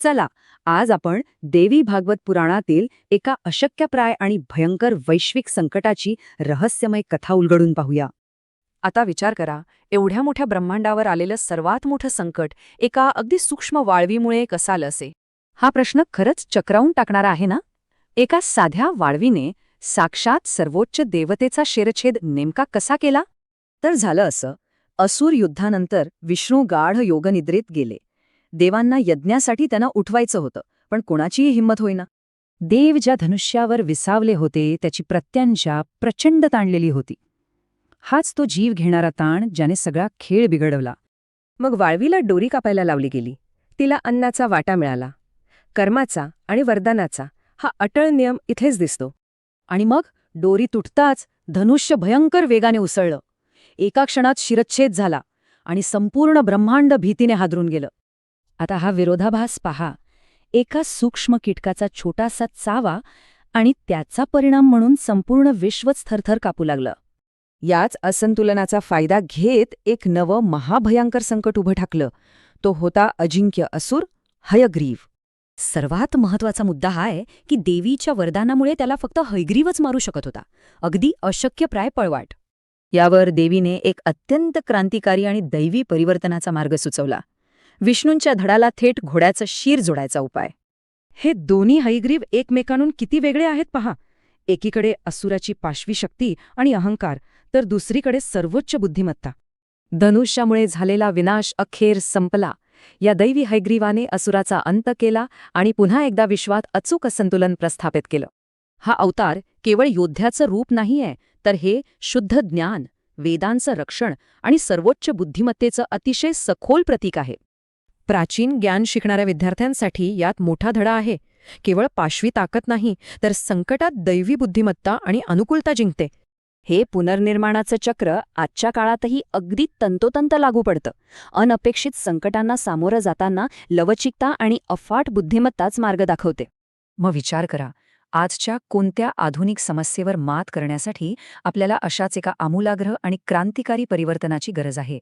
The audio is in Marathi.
चला, आज आपण देवी भागवत पुराणातील एका अशक्यप्राय आणि भयंकर वैश्विक संकटाची रहस्यमय कथा उलगडून पाहूया. आता विचार करा, एवढ्या मोठ्या ब्रह्मांडावर आलेलं सर्वात मोठं संकट एका अगदी सूक्ष्म वाळवीमुळे कसं आलं असे? हा प्रश्न खरंच चक्रावून टाकणारा आहे ना? एका साध्या वाळवीने साक्षात सर्वोच्च देवतेचा शिरच्छेद नेमका कसा केला? तर झालं असं, असुर युद्धानंतर विष्णू गाढ योगनिद्रेत गेले. देवांना यज्ञासाठी त्यांना उठवायचं होतं, पण कोणाचीही हिंमत होईना. देव ज्या धनुष्यावर विसावले होते त्याची प्रत्यंशा प्रचंड ताणलेली होती. हाच तो जीव घेणारा ताण ज्याने सगळा खेळ बिघडवला. मग वाळवीला दोरी कापायला लावली गेली. तिला अन्नाचा वाटा मिळाला. कर्माचा आणि वरदानाचा हा अटळ नियम इथेच दिसतो. आणि मग दोरी तुटताच धनुष्य भयंकर वेगाने उसळलं. एका क्षणात शिरच्छेद झाला आणि संपूर्ण ब्रह्मांड भीतीने हादरून गेलं. आता हा विरोधाभास पहा. एका सूक्ष्म कीटकाचा छोटासा चावा आणि त्याचा परिणाम म्हणून संपूर्ण विश्वच थरथर कापू लागलं. याच असंतुलनाचा फायदा घेत एक नवं महाभयंकर संकट उभं ठाकलं. तो होता अजिंक्य असुर हयग्रीव. सर्वात महत्वाचा मुद्दा हा आहे की देवीच्या वरदानामुळे त्याला फक्त हयग्रीवच मारू शकत होता. अगदी अशक्यप्राय पळवाट. यावर देवीने एक अत्यंत क्रांतिकारी आणि दैवी परिवर्तनाचा मार्ग सुचवला. विष्णूंच्या धडाला थेट घोड्याचं शीर जोडायचा उपाय. हे दोन्ही हयग्रीव एकमेकांहून किती वेगळे आहेत पहा. एकीकडे असुराची पाशवी शक्ती आणि अहंकार, तर दुसरीकडे सर्वोच्च बुद्धिमत्ता. धनुष्यामुळे झालेला विनाश अखेर संपला. या दैवी हयग्रीवाने असुराचा अंत केला आणि पुन्हा एकदा विश्वात अचूक संतुलन प्रस्थापित केलं. हा अवतार केवळ योद्ध्याचं रूप नाहीये, तर हे शुद्ध ज्ञान, वेदांचं रक्षण आणि सर्वोच्च बुद्धिमत्तेचं अतिशय सखोल प्रतीक आहे. प्राचीन ज्ञान शिकणाऱ्या विद्यार्थ्यांसाठी यात मोठा धडा आहे. केवळ पाशवी ताकद नाही, तर संकटात दैवी बुद्धिमत्ता आणि अनुकूलता जिंकते. हे पुनर्निर्माणाचं चक्र आजच्या काळातही अगदी तंतोतंत लागू पडतं. अनपेक्षित संकटांना सामोरं जाताना लवचिकता आणि अफाट बुद्धिमत्ताच मार्ग दाखवते. मग विचार करा, आजच्या कोणत्या आधुनिक समस्येवर मात करण्यासाठी आपल्याला अशाच एका आमूलाग्र आणि क्रांतिकारी परिवर्तनाची गरज आहे.